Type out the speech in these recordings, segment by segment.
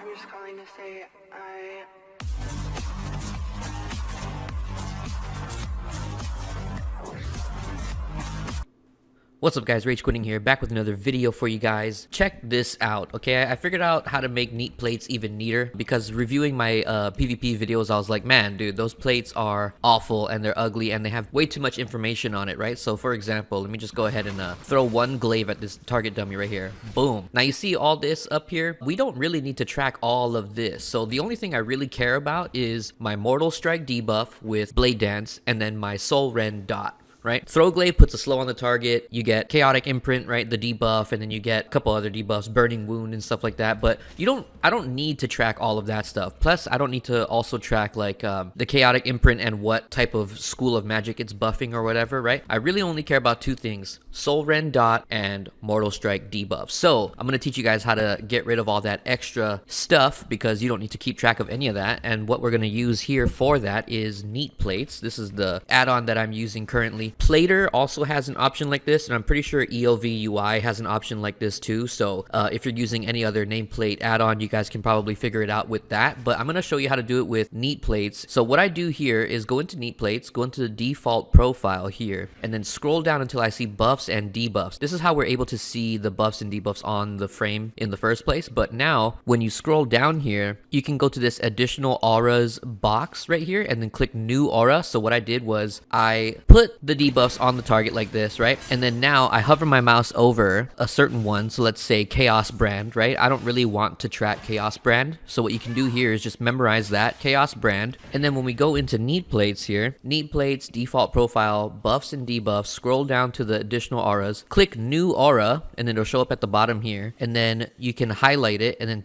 I'm just calling to say I... What's up guys, Rage Quitting here, back with another video for you guys. Check this out, okay? I figured out how to make neat plates even neater because reviewing my PvP videos, I was like, man, dude, those plates are awful and they're ugly and they have way too much information on it, right? So for example, let me just go ahead and throw one glaive at this target dummy right here. Boom. Now you see all this up here? We don't really need to track all of this. So the only thing I really care about is my Mortal Strike debuff with Blade Dance and then my Soul Rend dot. Right? Throw Glaive puts a slow on the target. You get Chaotic Imprint, right? The debuff, and then you get a couple other debuffs, Burning Wound and stuff like that. But I don't need to track all of that stuff. Plus, I don't need to also track like the Chaotic Imprint and what type of school of magic it's buffing or whatever, right? I really only care about two things: Soul Rend dot and Mortal Strike debuff. So I'm gonna teach you guys how to get rid of all that extra stuff because you don't need to keep track of any of that. And what we're gonna use here for that is Neat Plates. This is the add-on that I'm using currently. Plater also has an option like this, and I'm pretty sure ELV UI has an option like this too. So if you're using any other nameplate add-on, you guys can probably figure it out with that. But I'm going to show you how to do it with Neat Plates. So what I do here is go into Neat Plates, go into the default profile here, and then scroll down until I see buffs and debuffs. This is how we're able to see the buffs and debuffs on the frame in the first place. But now when you scroll down here, you can go to this additional auras box right here and then click new aura. So what I did was I put the debuffs on the target like this, right? And then now I hover my mouse over a certain one, so let's say Chaos Brand, right? I don't really want to track Chaos Brand, so what you can do here is just memorize that Chaos Brand. And then when we go into Neat Plates here, Neat Plates, default profile, buffs and debuffs, scroll down to the additional auras, click new aura, and then it'll show up at the bottom here. And then you can highlight it and then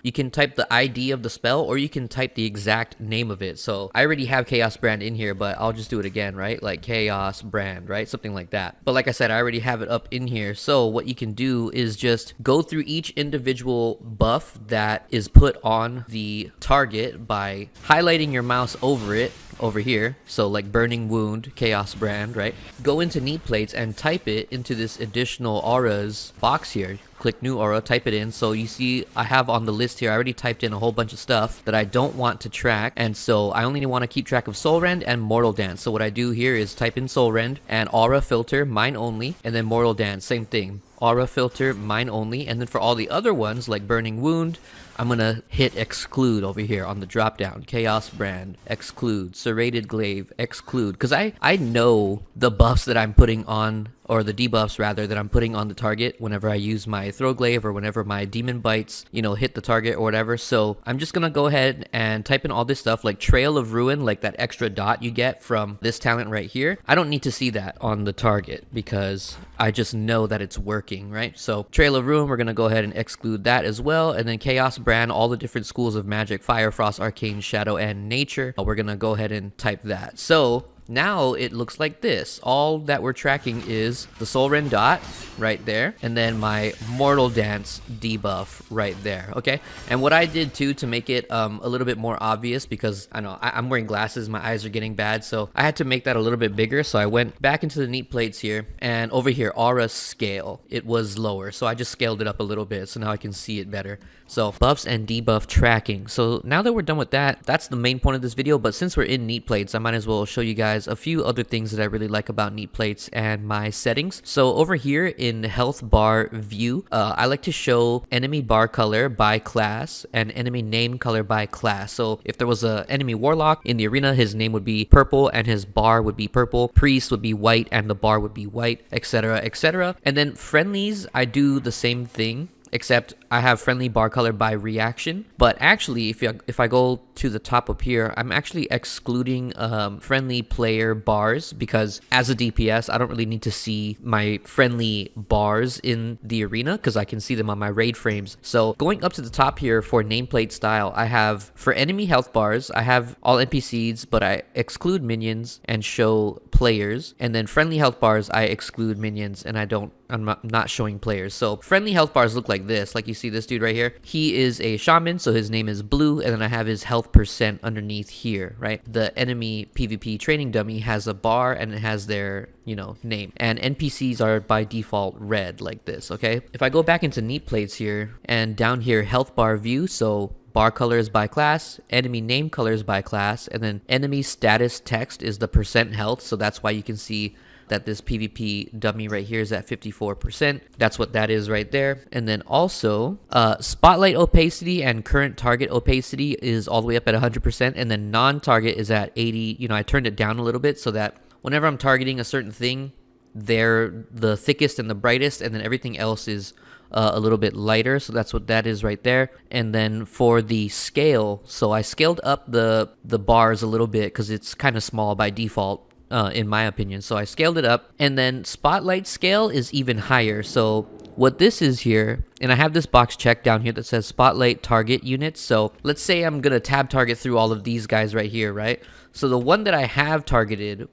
you can type the ID of the spell, or you can type the exact name of it. So I already have Chaos Brand in here, but I'll just do it again, right? Like Chaos Brand, right? Something like that. But like I said, I already have it up in here. So what you can do is just go through each individual buff that is put on the target by highlighting your mouse over it over here. So like Burning Wound, Chaos Brand, right? Go into Neat Plates and type it into this additional auras box here. Click new aura, type it in. So you see I have on the list here, I already typed in a whole bunch of stuff that I don't want to track, and so I only want to keep track of Soul Rend and Mortal Dance. So what I do here is type in Soul Rend and aura filter, mine only, and then Mortal Dance, same thing. Aura filter, mine only, and then for all the other ones like Burning Wound, I'm gonna hit exclude over here on the drop down. Chaos Brand, exclude. Serrated Glaive, exclude. Because I know the buffs that I'm putting on, or the debuffs rather, that I'm putting on the target whenever I use my Throw Glaive or whenever my Demon Bites, you know, hit the target or whatever. So I'm just gonna go ahead and type in all this stuff like Trail of Ruin, like that extra dot you get from this talent right here. I don't need to see that on the target because I just know that it's working, right? So Trail of Ruin, we're gonna go ahead and exclude that as well. And then Chaos Brand, all the different schools of magic, Fire, Frost, Arcane, Shadow, and Nature. We're gonna go ahead and type that. So now it looks like this. All that we're tracking is the Soul Rend dot right there, and then my Mortal Dance debuff right there, okay? And what I did too to make it a little bit more obvious, because I know I'm wearing glasses, my eyes are getting bad, so I had to make that a little bit bigger. So I went back into the Neat Plates here, and over here, aura scale, it was lower, so I just scaled it up a little bit so now I can see it better. So buffs and debuff tracking. So now that we're done with that, that's the main point of this video. But since we're in Neat Plates, I might as well show you guys a few other things that I really like about Neat Plates and my settings. So over here in health bar view, I like to show enemy bar color by class and enemy name color by class. So if there was a enemy warlock in the arena, his name would be purple and his bar would be purple. Priest would be white and the bar would be white, etc., etc. And then friendlies, I do the same thing, except I have friendly bar color by reaction. But actually, if I go to the top up here, I'm actually excluding friendly player bars, because as a DPS, I don't really need to see my friendly bars in the arena because I can see them on my raid frames. So going up to the top here for nameplate style, I have for enemy health bars, I have all NPCs, but I exclude minions and show players. And then friendly health bars, I exclude minions and I'm not showing players. So friendly health bars look like this. Like you see this dude right here. He is a shaman, so his name is Blue, and then I have his health percent underneath here, right? The enemy PvP training dummy has a bar and it has their, you know, name. And NPCs are by default red like this, okay? If I go back into Neat Plates here and down here health bar view, so bar colors by class, enemy name colors by class, and then enemy status text is the percent health. So that's why you can see that this PvP dummy right here is at 54%. That's what that is right there. And then also spotlight opacity and current target opacity is all the way up at 100%, and then non-target is at 80. You know, I turned it down a little bit so that whenever I'm targeting a certain thing, they're the thickest and the brightest, and then everything else is a little bit lighter. So that's what that is right there. And then for the scale, so I scaled up the bars a little bit because it's kind of small by default, in my opinion. So I scaled it up, and then spotlight scale is even higher. So what this is here, and I have this box checked down here that says spotlight target units. So let's say I'm gonna tab target through all of these guys right here, right? So the one that I have targeted,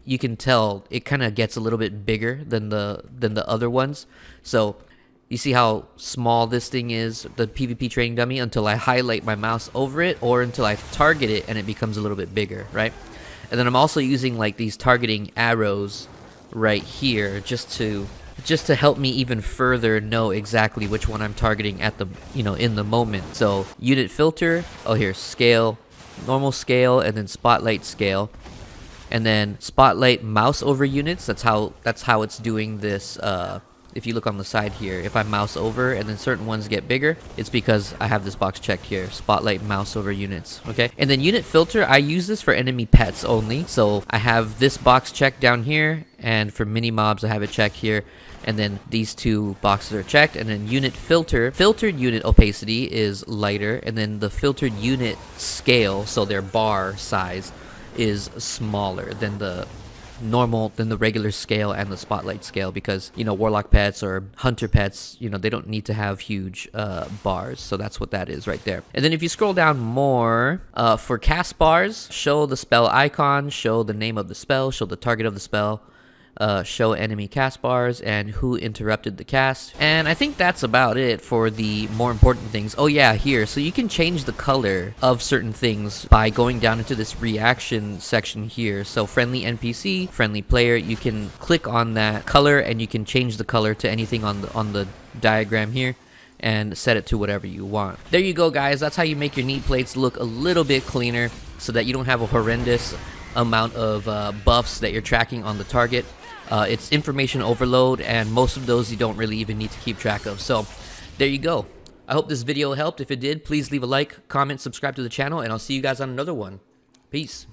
you can tell it kind of gets a little bit bigger than the other ones. So you see how small this thing is, the PvP training dummy, until I highlight my mouse over it, or until I target it and it becomes a little bit bigger, right? And then I'm also using like these targeting arrows right here just to help me even further know exactly which one I'm targeting at the, you know, in the moment. So unit filter, oh here, scale, normal scale, and then spotlight scale. And then spotlight mouse over units, that's how it's doing this. If you look on the side here, if I mouse over and then certain ones get bigger, it's because I have this box checked here, spotlight mouse over units, okay? And then unit filter, I use this for enemy pets only. So I have this box checked down here, and for mini mobs, I have it checked here. And then these two boxes are checked. And then unit filter, filtered unit opacity is lighter, and then the filtered unit scale, so their bar size, is smaller than the regular scale and the spotlight scale, because, you know, warlock pets or hunter pets, you know, they don't need to have huge bars. So that's what that is right there. And then if you scroll down more, for cast bars, show the spell icon, show the name of the spell, show the target of the spell, show enemy cast bars, and who interrupted the cast. And I think that's about it for the more important things. Oh yeah, here, so you can change the color of certain things by going down into this reaction section here. So friendly NPC, friendly player, you can click on that color and you can change the color to anything on the diagram here and set it to whatever you want. There you go, guys. That's how you make your neat plates look a little bit cleaner, so that you don't have a horrendous amount of buffs that you're tracking on the target. It's information overload, and most of those you don't really even need to keep track of. So there you go. I hope this video helped. If it did, please leave a like, comment, subscribe to the channel, and I'll see you guys on another one. Peace.